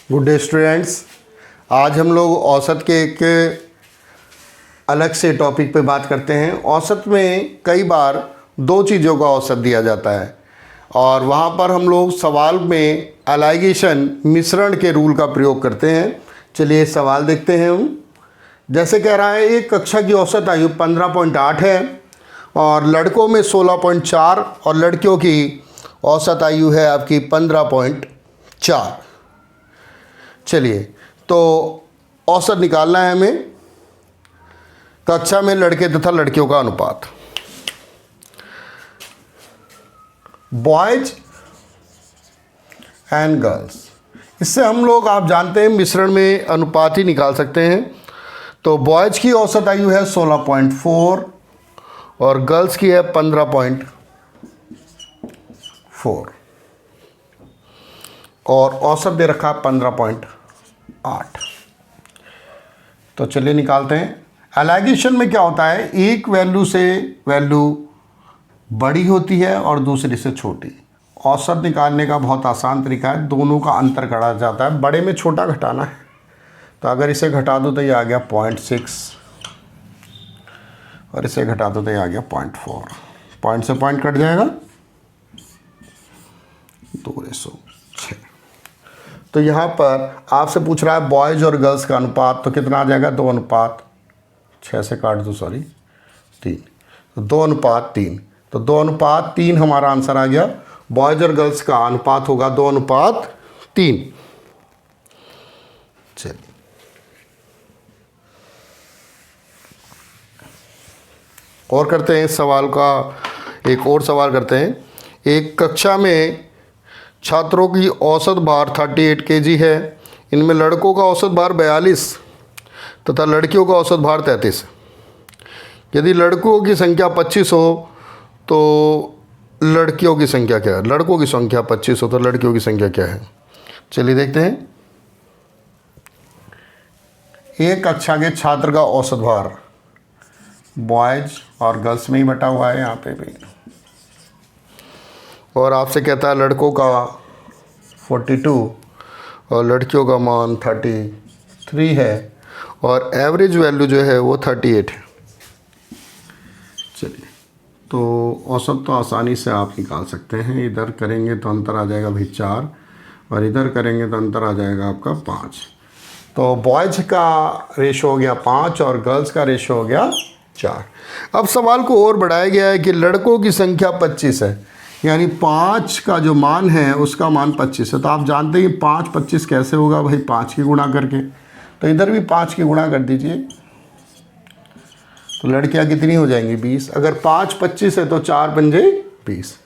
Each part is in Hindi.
Good day students. आज हम लोग औसत के एक अलग से टॉपिक पे बात करते हैं। औसत में कई बार दो चीज़ों का औसत दिया जाता है और वहाँ पर हम लोग सवाल में एलाइगेशन मिश्रण के रूल का प्रयोग करते हैं। चलिए सवाल देखते हैं हम। जैसे कह रहा है एक कक्षा की औसत आयु 15.8 है और लड़कों में 16.4 और लड़कियों की औसत आयु है आपकी 15.4। चलिए तो औसत निकालना है हमें कक्षा में लड़के तथा लड़कियों का अनुपात। बॉयज एंड गर्ल्स, इससे हम लोग आप जानते हैं मिश्रण में अनुपात ही निकाल सकते हैं। तो बॉयज की औसत आयु है 16.4 और गर्ल्स की है 15.4 और औसत दे रखा 15.8। तो चलिए निकालते हैं। एलाइगेशन में क्या होता है, एक वैल्यू से वैल्यू बड़ी होती है और दूसरी से छोटी। औसत निकालने का बहुत आसान तरीका है, दोनों का अंतर काटा जाता है। बड़े में छोटा घटाना है, तो अगर इसे घटा दो तो ये आ गया 0.6 और इसे घटा दो तो ये आ गया 0.4। पॉइंट से पॉइंट कट जाएगा, 2/6। तो यहाँ पर आपसे पूछ रहा है बॉयज़ और गर्ल्स का अनुपात, तो कितना आ जाएगा 2:6 से काट दो 3। तो 2:3। तो 2:3 हमारा आंसर आ गया। बॉयज़ और गर्ल्स का अनुपात होगा 2:3। चलिए और करते हैं इस सवाल का, एक और सवाल करते हैं। एक कक्षा में छात्रों की औसत भार 38 kg है। इनमें लड़कों का औसत भार 42 तथा लड़कियों का औसत भार 33 है। यदि लड़कों की संख्या 25 हो तो लड़कियों की संख्या क्या है? लड़कों की संख्या 25 हो तो लड़कियों की संख्या क्या है? चलिए देखते हैं। एक कक्षा के छात्र का औसत भार बॉयज और गर्ल्स में ही बटा हुआ है यहाँ पे भी, और आपसे कहता है लड़कों का 42 और लड़कियों का मान 33 है और एवरेज वैल्यू जो है वो 38 है। चलिए तो औसत तो आसानी से आप निकाल सकते हैं। इधर करेंगे तो अंतर आ जाएगा भाई 4 और इधर करेंगे तो अंतर आ जाएगा आपका 5। तो बॉयज़ का रेशो हो गया 5 और गर्ल्स का रेशो हो गया 4। अब सवाल को और बढ़ाया गया है कि लड़कों की संख्या 25 है, यानी 5 का जो मान है उसका मान 25 है। तो आप जानते हैं 5 25 कैसे होगा भाई, 5 की गुणा करके। तो इधर भी 5 की गुणा कर दीजिए, तो लड़कियां कितनी हो जाएंगी 20। अगर 5 25 है तो 4 पंजे 20।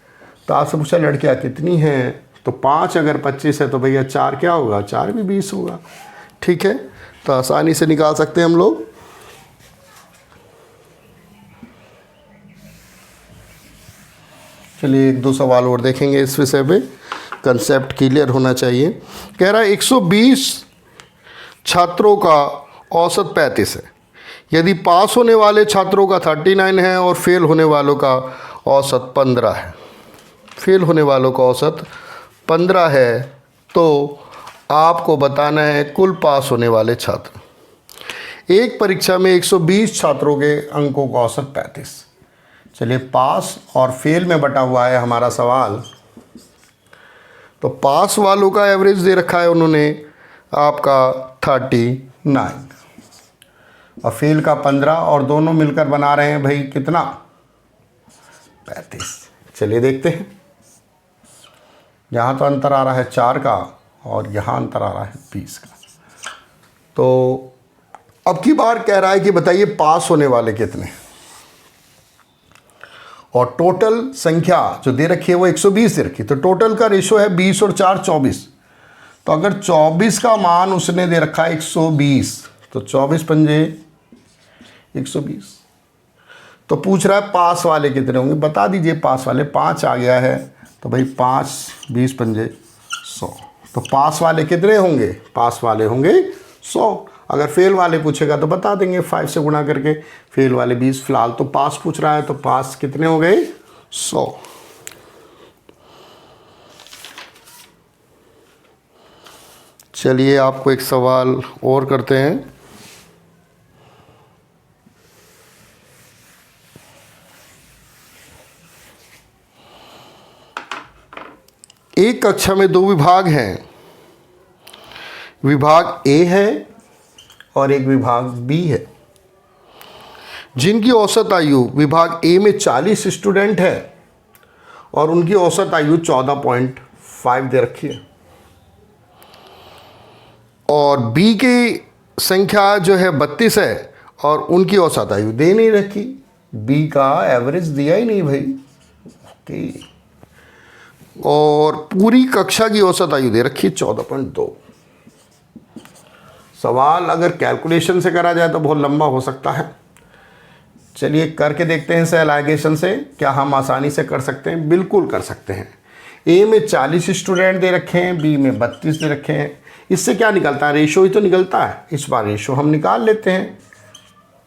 तो आपसे पूछा लड़कियां कितनी हैं, तो 5 अगर 25 है तो भैया 4 क्या होगा, 4 भी 20 होगा। ठीक है, तो आसानी से निकाल सकते हैं हम लोग। चलिए एक दो सवाल और देखेंगे इस विषय पे, कंसेप्ट क्लियर होना चाहिए। कह रहा है 120 छात्रों का औसत 35 है। यदि पास होने वाले छात्रों का 39 है और फेल होने वालों का औसत 15 है। फेल होने वालों का औसत 15 है, तो आपको बताना है कुल पास होने वाले छात्र। एक परीक्षा में 120 छात्रों के अंकों का औसत 35। चलिए पास और फेल में बटा हुआ है हमारा सवाल। तो पास वालों का एवरेज दे रखा है उन्होंने आपका 39 और फेल का 15 और दोनों मिलकर बना रहे हैं भाई कितना, 35। चलिए देखते हैं। यहाँ तो अंतर आ रहा है 4 का और यहाँ अंतर आ रहा है 20 का। तो अब की बार कह रहा है कि बताइए पास होने वाले कितने, और टोटल संख्या जो दे रखी है वो 120 दे रखी है। तो टोटल का रेशो है 20 और 4 24। तो अगर 24 का मान उसने दे रखा है 120, तो 24 पंजे 120। तो पूछ रहा है पास वाले कितने होंगे, बता दीजिए। पास वाले 5 आ गया है, तो भाई 5 20 पंजे 100। तो पास वाले कितने होंगे, पास वाले होंगे 100। अगर फेल वाले पूछेगा तो बता देंगे 5 से गुणा करके। फेल वाले 20, फिलहाल तो पास पूछ रहा है तो पास कितने हो गए 100। चलिए आपको एक सवाल और करते हैं। एक कक्षा में दो विभाग हैं, विभाग ए है और एक विभाग बी है, जिनकी औसत आयु विभाग ए में 40 स्टूडेंट है और उनकी औसत आयु 14.5 दे रखी है, और बी की संख्या जो है 32 है और उनकी औसत आयु दे नहीं रखी। बी का एवरेज दिया ही नहीं भाई। ओके, और पूरी कक्षा की औसत आयु दे रखी है 14.2। सवाल अगर कैलकुलेशन से करा जाए तो बहुत लंबा हो सकता है। चलिए करके देखते हैं इसे एलाइगेशन से, क्या हम आसानी से कर सकते हैं? बिल्कुल कर सकते हैं। ए में 40 स्टूडेंट दे रखे हैं, बी में 32 दे रखे हैं। इससे क्या निकलता है? रेशो ही तो निकलता है। इस बार रेशो हम निकाल लेते हैं।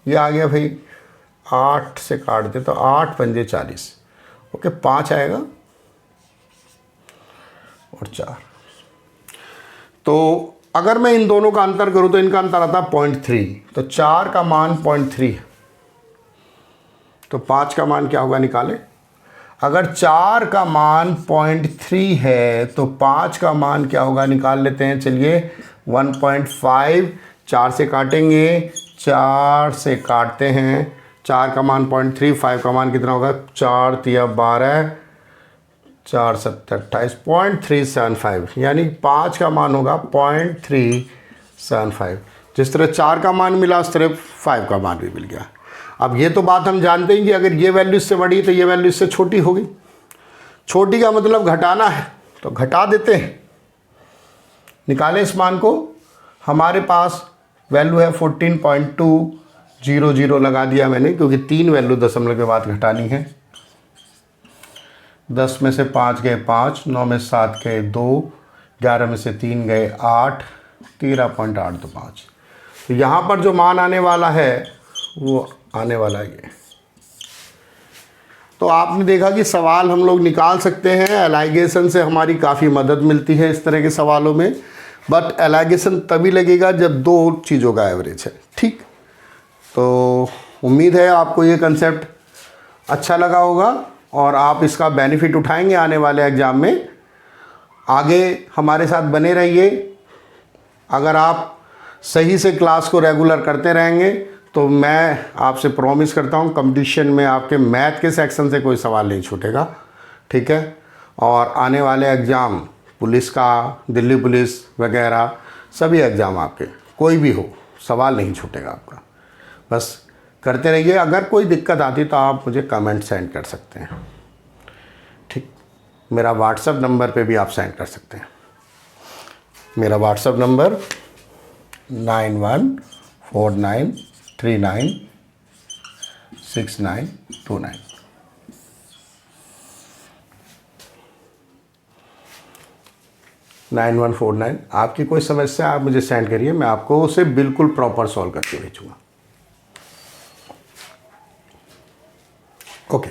ये आ गया भाई, 8 से काट दे तो 8 पंजे 40। ओके, 5 आएगा और 4। तो अगर मैं इन दोनों का अंतर करूं तो इनका अंतर आता है 0.3, तो 4 का मान 0.3 है, तो 5 का मान क्या होगा निकालें। अगर 4 का मान 0.3 है तो 5 का मान क्या होगा निकाल लेते हैं। चलिए 1.5, 4 से काटेंगे, 4 से काटते हैं, 4 का मान 0.3, 5 का मान कितना होगा? 4 तिया 12, 4 7 28, 0.375, यानी 5 का मान होगा 0.375। जिस तरह 4 का मान मिला उस तरह 5 का मान भी मिल गया। अब ये तो बात हम जानते हैं कि अगर ये वैल्यू इससे बड़ी तो ये वैल्यू इससे छोटी होगी। छोटी का मतलब घटाना है, तो घटा देते हैं। निकालें इस मान को। हमारे पास वैल्यू है 14.200 लगा दिया मैंने, क्योंकि 3 वैल्यू दशमलव के बाद घटानी है। 10 में से 5 गए 5, 9 में 7 गए 2, 11 में से 3 गए 8, 13.825। तो यहाँ पर जो मान आने वाला है वो आने वाला है ये। तो आपने देखा कि सवाल हम लोग निकाल सकते हैं। एलाइगेशन से हमारी काफ़ी मदद मिलती है इस तरह के सवालों में, बट एलाइगेशन तभी लगेगा जब 2 चीज़ों का एवरेज है। ठीक, तो उम्मीद है आपको ये कंसेप्ट अच्छा लगा होगा और आप इसका बेनिफिट उठाएंगे आने वाले एग्ज़ाम में। आगे हमारे साथ बने रहिए। अगर आप सही से क्लास को रेगुलर करते रहेंगे तो मैं आपसे प्रॉमिस करता हूँ कंपटीशन में आपके मैथ के सेक्शन से कोई सवाल नहीं छूटेगा। ठीक है, और आने वाले एग्ज़ाम पुलिस का, दिल्ली पुलिस वगैरह सभी एग्ज़ाम आपके कोई भी हो, सवाल नहीं छूटेगा आपका। बस करते रहिए। अगर कोई दिक्कत आती तो आप मुझे कमेंट सेंड कर सकते हैं। ठीक, मेरा व्हाट्सएप नंबर पे भी आप सेंड कर सकते हैं। मेरा व्हाट्सएप नंबर 9149396929। 9149। आपकी कोई समस्या आप मुझे सेंड करिए, मैं आपको उसे बिल्कुल प्रॉपर सॉल्व करके भेजूँगा। ओके।